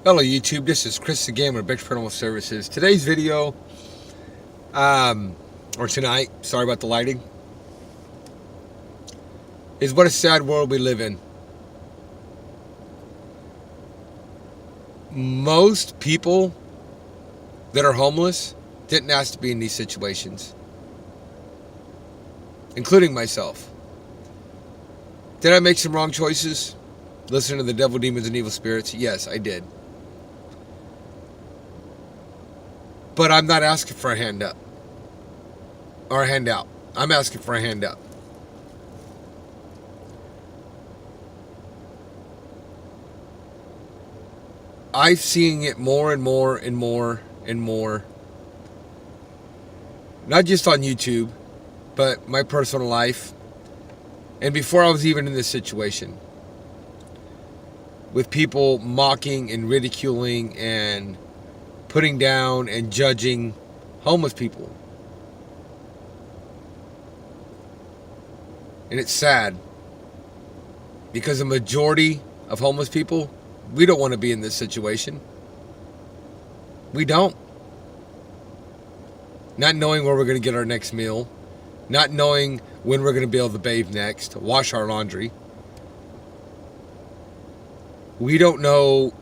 Hello YouTube, this is Chris again with Bitch Paranormal Services. Today's video, or tonight, sorry about the lighting, is what a sad world we live in. Most people that are homeless didn't ask to be in these situations, including myself. Did I make some wrong choices? Listening to the devil, demons, and evil spirits? Yes, I did. But I'm not asking for a hand up or a handout. I'm asking for a hand up. I've seen it more and more and more and more. Not just on YouTube, but my personal life. And before I was even in this situation. With people mocking and ridiculing and putting down and judging homeless people. And it's sad because the majority of homeless people, we don't want to be in this situation. We don't. Not knowing where we're going to get our next meal, not knowing when we're going to be able to bathe next, wash our laundry. We don't know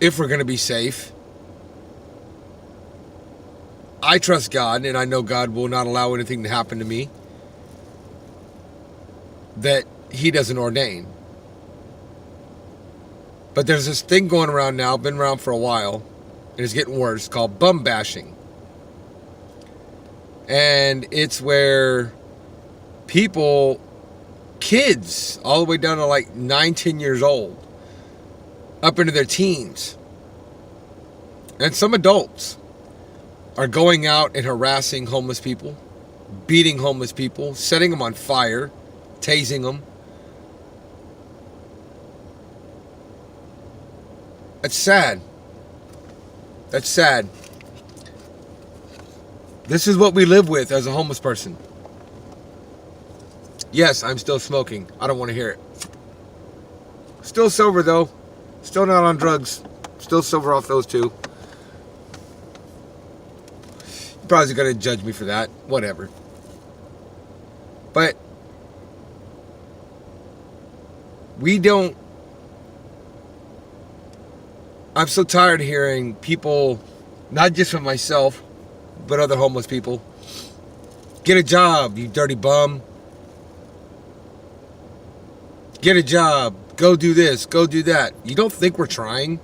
if we're going to be safe. I trust God, and I know God will not allow anything to happen to me that He doesn't ordain. But there's this thing going around now, been around for a while, and it's getting worse, called bum bashing. And it's where people, kids, all the way down to like 9, 10 years old, up into their teens, and some adults are going out and harassing homeless people, beating homeless people, setting them on fire, tasing them. That's sad. That's sad. This is what we live with as a homeless person. Yes, I'm still smoking. I don't want to hear it. Still sober though. Still not on drugs. Still sober off those two. You're probably going to judge me for that. Whatever. But we don't... I'm so tired of hearing people, not just from myself, but other homeless people, get a job, you dirty bum. Get a job. Go do this. Go do that. You don't think we're trying?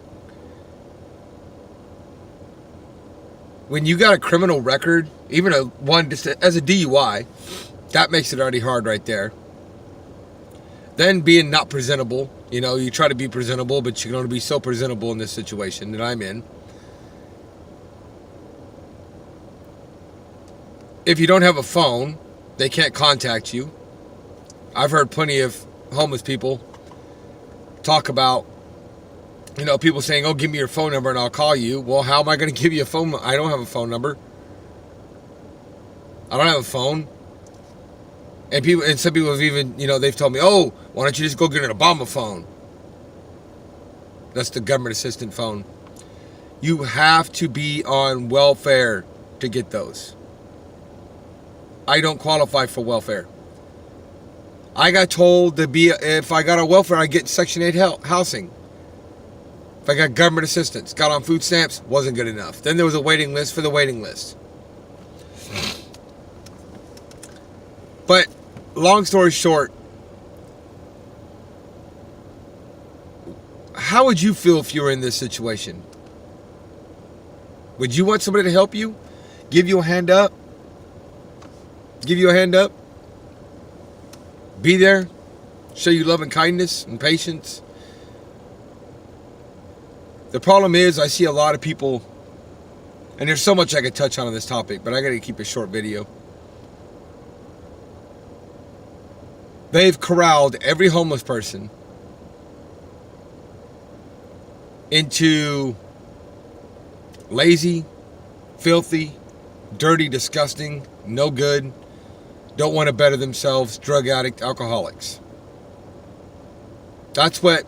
When you got a criminal record, even a one just as a DUI, that makes it already hard right there. Then being not presentable, you know, you try to be presentable, but you can only be so presentable in this situation that I'm in. If you don't have a phone, they can't contact you. I've heard plenty of homeless people talk about, you know, people saying, oh, give me your phone number and I'll call you. Well, how am I going to give you a phone? I don't have a phone number. I don't have a phone. And people, and some people have even, you know, they've told me, oh, why don't you just go get an Obama phone? That's the government assistant phone. You have to be on welfare to get those. I don't qualify for welfare. I got told to be, if I got on welfare, I get Section 8 housing. If I got government assistance, got on food stamps, wasn't good enough. Then there was a waiting list for the waiting list. But long story short, how would you feel if you were in this situation? Would you want somebody to help you? Give you a hand up? Give you a hand up? Be there? Show you love and kindness and patience? The problem is I see a lot of people, and there's so much I could touch on this topic, but I got to keep a short video. They've corralled every homeless person into lazy, filthy, dirty, disgusting, no good, don't want to better themselves, drug addict, alcoholics. That's what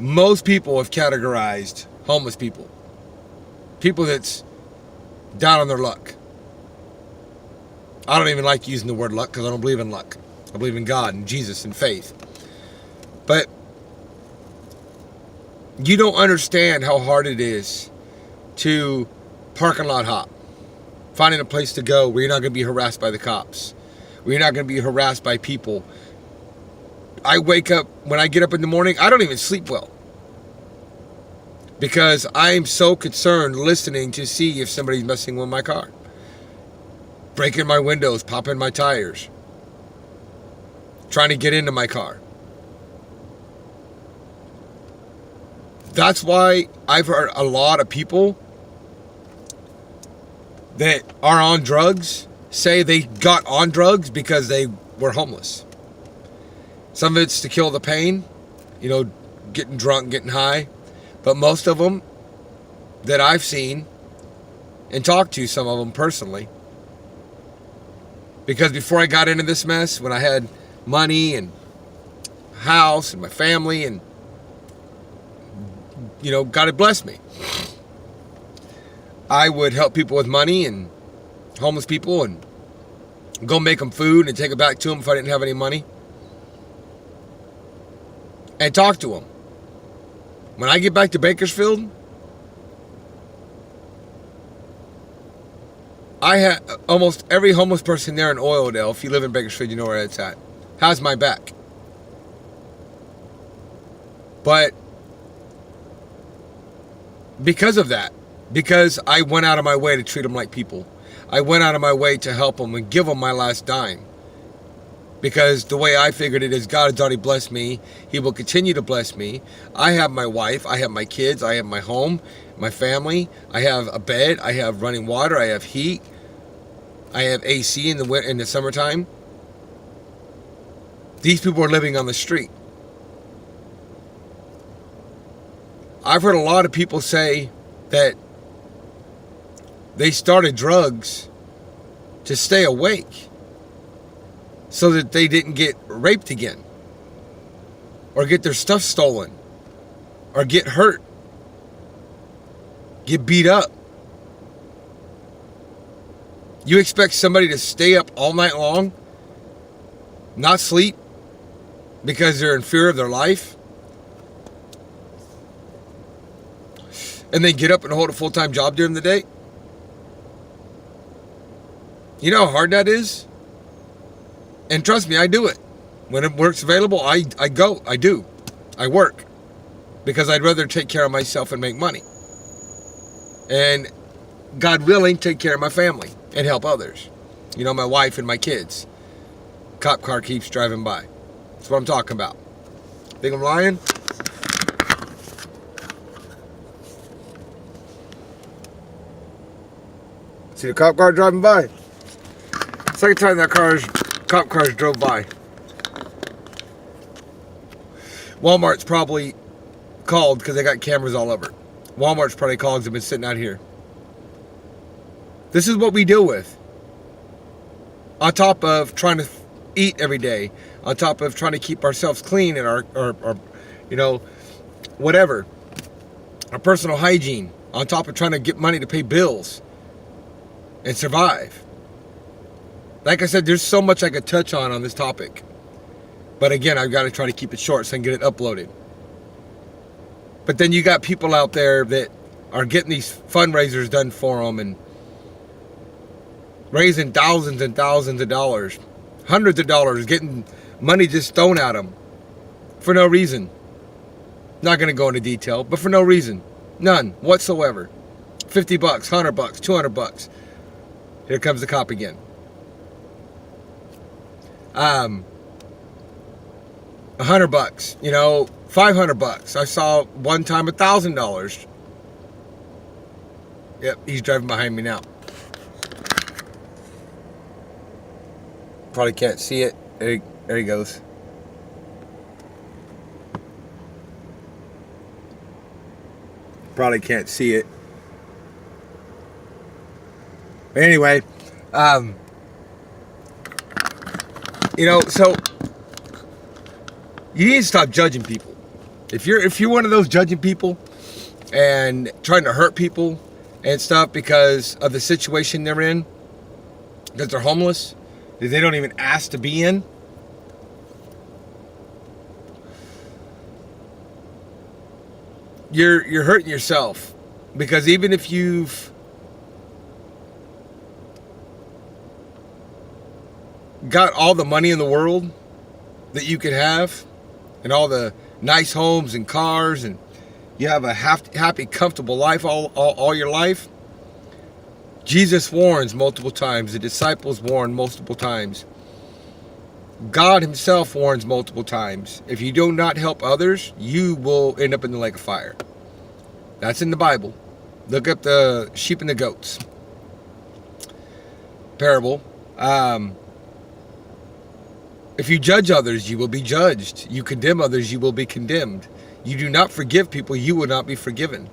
most people have categorized homeless people that's down on their luck. I don't even like using the word luck because I don't believe in luck. I believe in God and Jesus and faith. But you don't understand how hard it is to parking lot hop, finding a place to go where you're not going to be harassed by the cops, where you're not going to be harassed by people. I wake up, when I get up in the morning, I don't even sleep well because I am so concerned listening to see if somebody's messing with my car, breaking my windows, popping my tires, trying to get into my car. That's why I've heard a lot of people that are on drugs say they got on drugs because they were homeless. Some of it's to kill the pain, getting drunk, getting high. But most of them that I've seen and talked to, some of them personally, because before I got into this mess, when I had money and house and my family and God had blessed me, I would help people with money and homeless people and go make them food and take it back to them if I didn't have any money and talk to them. When I get back to Bakersfield, I had almost every homeless person there in Oildale, if you live in Bakersfield, you know where it's at, has my back. But because of that, because I went out of my way to treat them like people, I went out of my way to help them and give them my last dime. Because the way I figured it is, God has already blessed me. He will continue to bless me. I have my wife. I have my kids. I have my home, my family. I have a bed. I have running water. I have heat. I have AC in the summertime. These people are living on the street. I've heard a lot of people say that they started drugs to stay awake, so that they didn't get raped again, or get their stuff stolen, or get hurt, get beat up. You expect somebody to stay up all night long, not sleep, because they're in fear of their life, and then get up and hold a full-time job during the day? You know how hard that is? And trust me, I do it. When it work's available, I go. I do. I work. Because I'd rather take care of myself and make money. And God willing, take care of my family and help others. My wife and my kids. Cop car keeps driving by. That's what I'm talking about. Think I'm lying? See the cop car driving by? Second time that cop cars drove by. Walmart's probably called because they got cameras all over. Walmart's probably called because they've been sitting out here. This is what we deal with. On top of trying to eat every day. On top of trying to keep ourselves clean and our whatever. Our personal hygiene. On top of trying to get money to pay bills and survive. Like I said, there's so much I could touch on this topic. But again, I've got to try to keep it short so I can get it uploaded. But then you got people out there that are getting these fundraisers done for them and raising thousands and thousands of dollars, hundreds of dollars, getting money just thrown at them for no reason. Not going to go into detail, but for no reason. None whatsoever. $50, $100, $200. Here comes the cop again. $100, $500. I saw one time $1,000. Yep, he's driving behind me now. Probably can't see it. There he goes. Probably can't see it. But anyway, so you need to stop judging people. If you're one of those judging people and trying to hurt people and stuff because of the situation they're in, because they're homeless, that they don't even ask to be in, you're hurting yourself. Because even if you've got all the money in the world that you could have, and all the nice homes and cars, and you have a happy, comfortable life all your life, Jesus warns multiple times. The disciples warn multiple times. God himself warns multiple times. If you do not help others, you will end up in the lake of fire. That's in the Bible. Look up the sheep and the goats parable. If you judge others, you will be judged. You condemn others, you will be condemned. You do not forgive people, you will not be forgiven.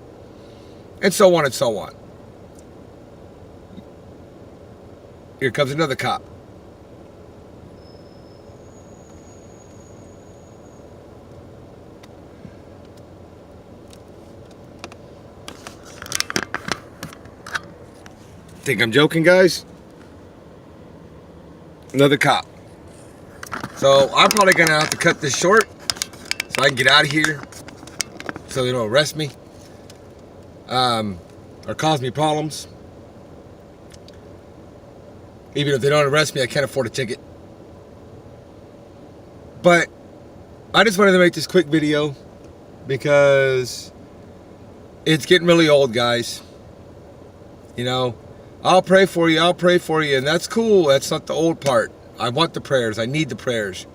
And so on and so on. Here comes another cop. Think I'm joking, guys? Another cop. So I'm probably going to have to cut this short so I can get out of here so they don't arrest me or cause me problems. Even if they don't arrest me, I can't afford a ticket. But I just wanted to make this quick video because it's getting really old, guys. You know, I'll pray for you, and that's cool. That's not the old part. I want the prayers. I need the prayers.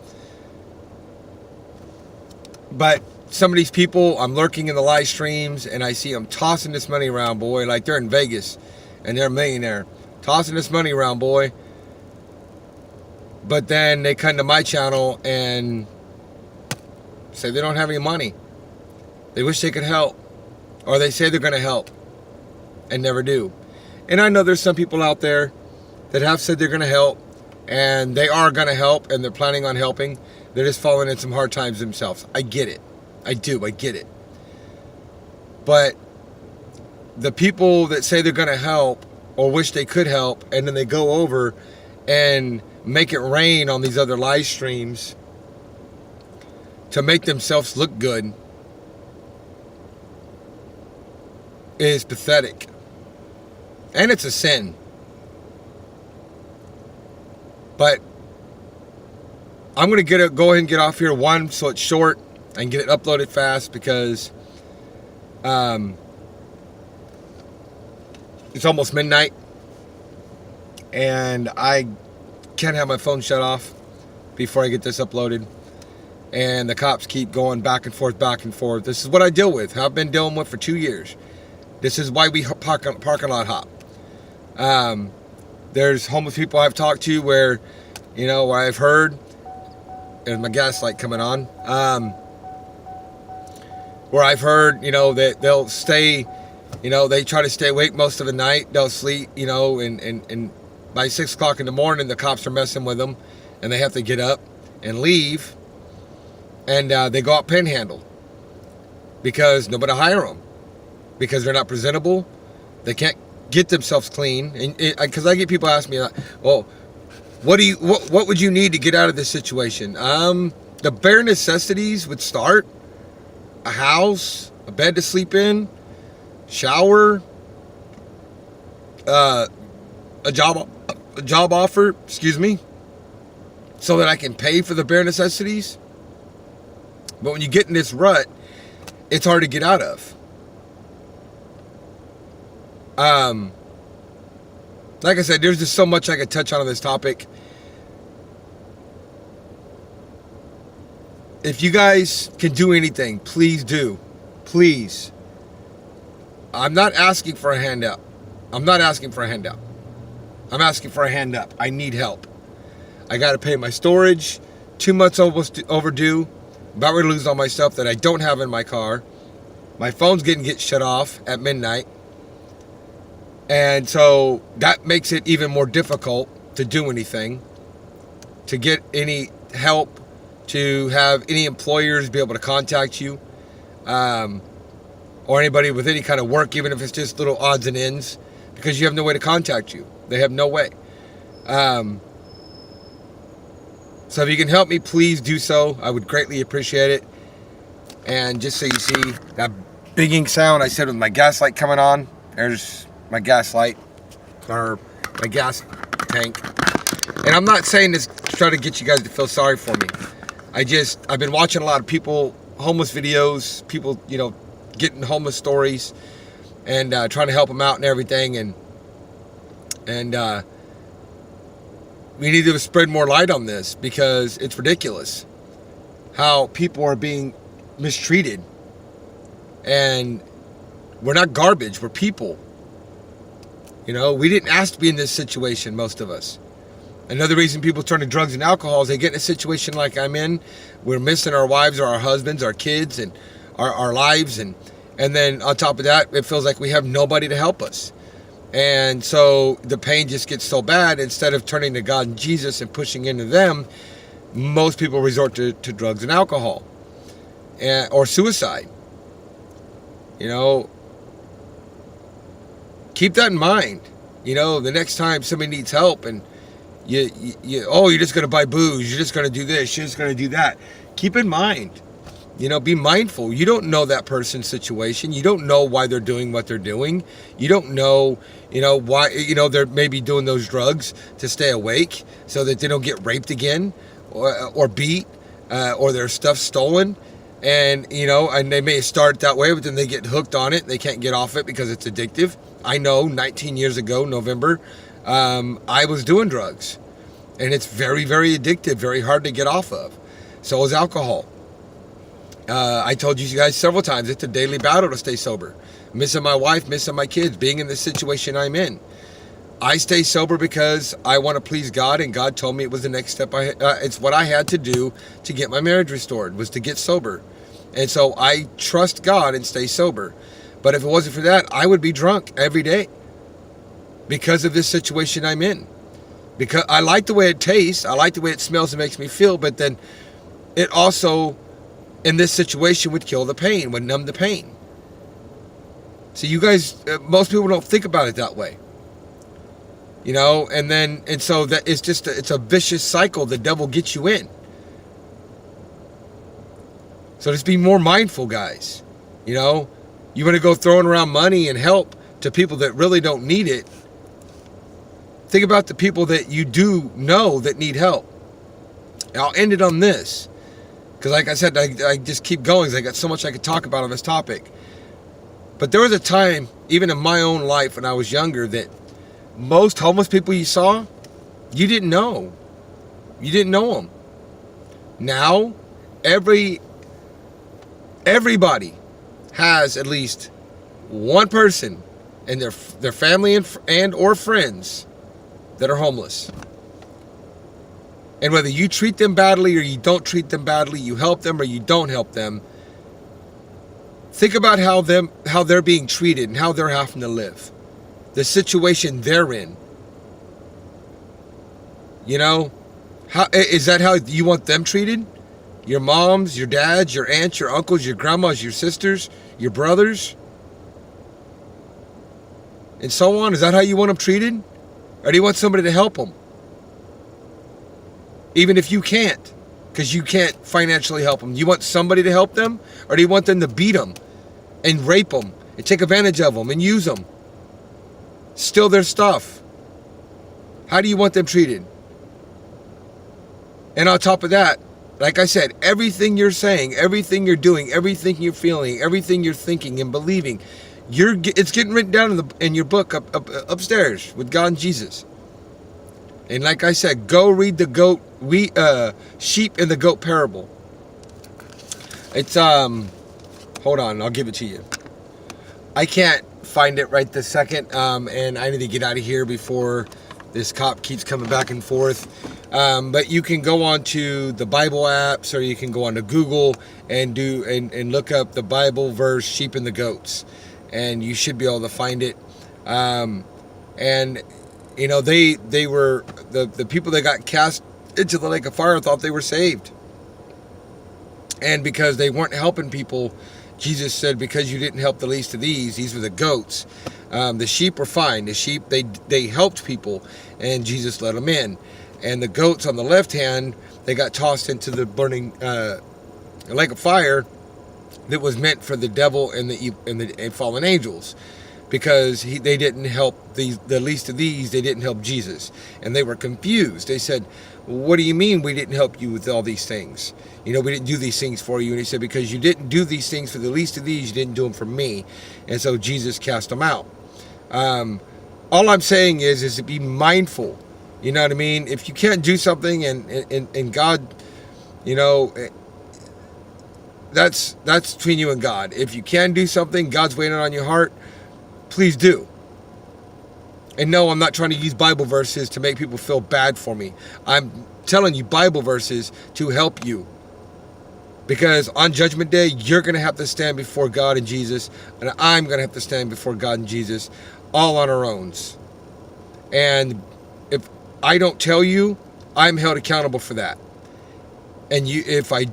But some of these people, I'm lurking in the live streams, and I see them tossing this money around, boy, like they're in Vegas, and they're a millionaire. Tossing this money around, boy. But then they come to my channel and say they don't have any money. They wish they could help. Or they say they're going to help and never do. And I know there's some people out there that have said they're going to help, and they are going to help, and they're planning on helping. They're just falling in some hard times themselves. I get it. I do. I get it. But the people that say they're going to help or wish they could help, and then they go over and make it rain on these other live streams to make themselves look good, is pathetic. And it's a sin. But I'm going to go ahead and get off here, one, so it's short and get it uploaded fast, because it's almost midnight and I can't have my phone shut off before I get this uploaded. And the cops keep going back and forth, back and forth. This is what I deal with. I've been dealing with for 2 years. This is why we parking lot hop. There's homeless people I've talked to where, you know, where I've heard, and my gas light coming on, where I've heard, you know, that they'll stay, you know, they try to stay awake most of the night. They'll sleep, you know, and by 6 o'clock in the morning, the cops are messing with them, and they have to get up and leave, and they go out panhandle because nobody hire them, because they're not presentable. They can't get themselves clean. And because I get people ask me, well, what would you need to get out of this situation? The bare necessities would start: a house, a bed to sleep in, shower, a job offer, excuse me, so that I can pay for the bare necessities. But when you get in this rut, it's hard to get out of. Like I said, there's just so much I could touch on this topic. If you guys can do anything, please do. Please. I'm not asking for a handout. I'm asking for a hand up. I need help. I got to pay my storage. 2 months almost overdue. About ready to lose all my stuff that I don't have in my car. My phone's get shut off at midnight. And so that makes it even more difficult to do anything, to get any help, to have any employers be able to contact you. or anybody with any kind of work, even if it's just little odds and ends, because you have no way to contact you. They have no way. So if you can help me, please do so. I would greatly appreciate it. And just so you see that binging sound I said with my gas light coming on, there's my gas light, or my gas tank. And I'm not saying this to try to get you guys to feel sorry for me. I've been watching a lot of people, homeless videos, people, getting homeless stories, and trying to help them out and everything. And we need to spread more light on this, because it's ridiculous how people are being mistreated. And we're not garbage, we're people. We didn't ask to be in this situation, most of us. Another reason people turn to drugs and alcohol is they get in a situation like I'm in. We're missing our wives or our husbands, our kids, and our lives. And then on top of that, it feels like we have nobody to help us. And so the pain just gets so bad, instead of turning to God and Jesus and pushing into them, most people resort to drugs and alcohol, or suicide. Keep that in mind. The next time somebody needs help, and you're just going to buy booze, you're just going to do this, you're just going to do that. Keep in mind, be mindful. You don't know that person's situation. You don't know why they're doing what they're doing. You don't know, why, they're maybe doing those drugs to stay awake so that they don't get raped again, or beat, or their stuff stolen. And, and they may start that way, but then they get hooked on it. They can't get off it because it's addictive. I know 19 years ago, November, I was doing drugs, and it's very, very addictive, very hard to get off of. So is alcohol. I told you guys several times, it's a daily battle to stay sober. Missing my wife, missing my kids, being in the situation I'm in. I stay sober because I want to please God, and God told me it was the next step. It's what I had to do to get my marriage restored, was to get sober. And so I trust God and stay sober. But if it wasn't for that, I would be drunk every day because of this situation I'm in. Because I like the way it tastes, I like the way it smells and makes me feel, but then it also, in this situation, would kill the pain, would numb the pain. So you guys, most people don't think about it that way. And so that it's a vicious cycle the devil gets you in. So just be more mindful, guys. You want to go throwing around money and help to people that really don't need it. Think about the people that you do know that need help. And I'll end it on this, because like I said, I just keep going, because I got so much I could talk about on this topic. But there was a time, even in my own life when I was younger, that most homeless people you saw, you didn't know. You didn't know them. Now, everybody has at least one person in their family and or friends that are homeless. And whether you treat them badly or you don't treat them badly, you help them or you don't help them, think about how they're being treated and how they're having to live. The situation they're in. How is that how you want them treated? Your moms, your dads, your aunts, your uncles, your grandmas, your sisters, your brothers, and so on. Is that how you want them treated? Or do you want somebody to help them? Even if you can't, because you can't financially help them. You want somebody to help them? Or do you want them to beat them and rape them and take advantage of them and use them? Steal their stuff? How do you want them treated? And on top of that, like I said, everything you're saying, everything you're doing, everything you're feeling, everything you're thinking and believing, it's getting written down in your book upstairs with God and Jesus. And like I said, go read the sheep and the goat parable. It's hold on, I'll give it to you. I can't find it right this second, and I need to get out of here before this cop keeps coming back and forth. But you can go on to the Bible apps, or you can go on to Google and look up the Bible verse, sheep and the goats, and you should be able to find it. And you know, they were the people that got cast into the lake of fire thought they were saved, and because they weren't helping people, Jesus said, because you didn't help the least of these were the goats. The sheep were fine. The sheep, they helped people, and Jesus let them in. And the goats on the left hand, they got tossed into the burning lake of fire that was meant for the devil and the fallen angels, because they didn't help the least of these. They didn't help Jesus, and they were confused. They said, what do you mean we didn't help you with all these things? We didn't do these things for you. And he said, because you didn't do these things for the least of these, you didn't do them for me. And so Jesus cast them out. All I'm saying is to be mindful. You know what I mean? If you can't do something and God, that's between you and God. If you can do something, God's waiting on your heart, please do. And no, I'm not trying to use Bible verses to make people feel bad for me. I'm telling you Bible verses to help you. Because on Judgment Day, you're going to have to stand before God and Jesus, and I'm going to have to stand before God and Jesus, all on our own. And if I don't tell you, I'm held accountable for that. And if I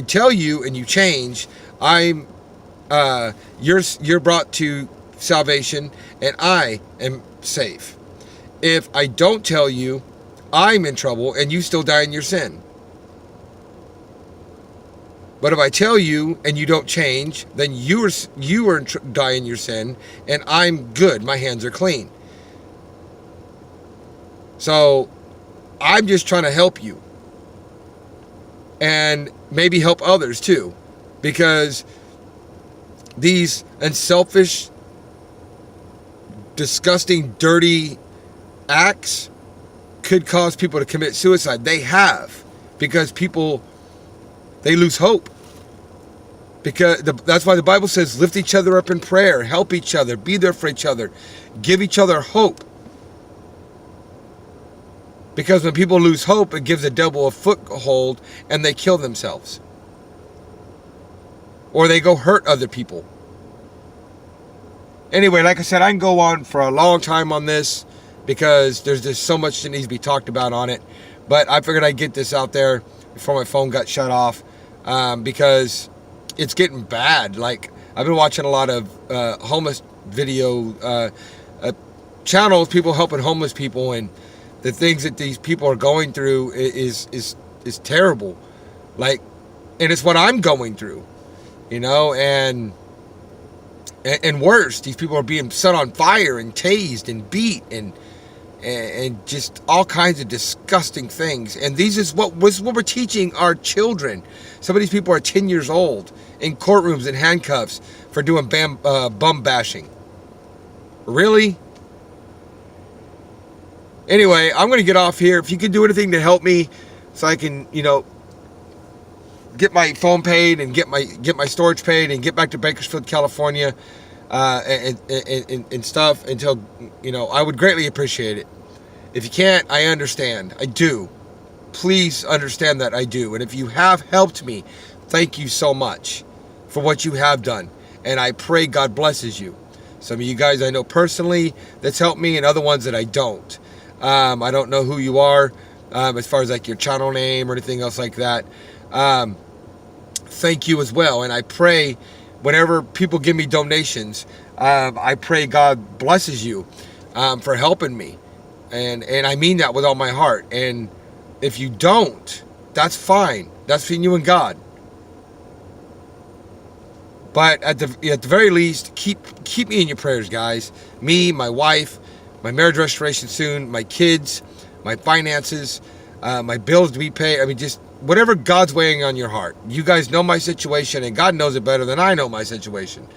tell you and you change, you're brought to salvation, and I am safe. If I don't tell you, I'm in trouble, and you still die in your sin. But if I tell you and you don't change, then you die in your sin, and I'm good. My hands are clean. So I'm just trying to help you, and maybe help others too, because these unselfish, disgusting, dirty acts could cause people to commit suicide. They have, because people, they lose hope. Because that's why the Bible says, lift each other up in prayer, help each other, be there for each other, give each other hope. Because when people lose hope, it gives the devil a foothold, and they kill themselves. Or they go hurt other people. Anyway, like I said, I can go on for a long time on this, because there's just so much that needs to be talked about on it. But I figured I'd get this out there before my phone got shut off, because it's getting bad. Like, I've been watching a lot of homeless video channels, people helping homeless people, and the things that these people are going through is terrible. Like, and it's what I'm going through, and worse. These people are being set on fire and tased and beat and just all kinds of disgusting things. And this is what we're teaching our children. Some of these people are 10 years old in courtrooms in handcuffs for doing bum bashing. Really? Anyway, I'm going to get off here. If you could do anything to help me so I can, get my phone paid and get my storage paid and get back to Bakersfield, California, and stuff until, I would greatly appreciate it. If you can't, I understand. I do. Please understand that I do. And if you have helped me, thank you so much for what you have done. And I pray God blesses you. Some of you guys I know personally that's helped me, and other ones that I don't. I don't know who you are, as far as like your channel name or anything else like that. Thank you as well. And I pray whenever people give me donations, I pray God blesses you for helping me. And I mean that with all my heart. And if you don't, that's fine. That's between you and God. But at the very least, keep me in your prayers, guys. Me, my wife, my marriage restoration soon, my kids, my finances, my bills to be paid. I mean, just whatever God's weighing on your heart. You guys know my situation, and God knows it better than I know my situation.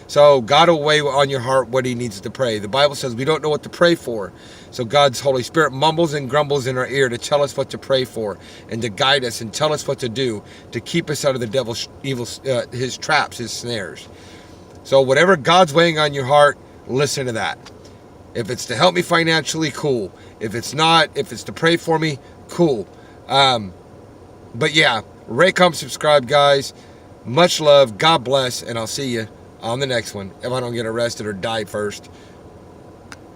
So God will weigh on your heart what he needs to pray. The Bible says we don't know what to pray for. So God's Holy Spirit mumbles and grumbles in our ear to tell us what to pray for and to guide us and tell us what to do to keep us out of the devil's evil, his traps, his snares. So whatever God's weighing on your heart, listen to that. If it's to help me financially, cool. If it's not, if it's to pray for me, cool. But yeah, rate, comment, subscribe, guys. Much love. God bless. And I'll see you on the next one, if I don't get arrested or die first.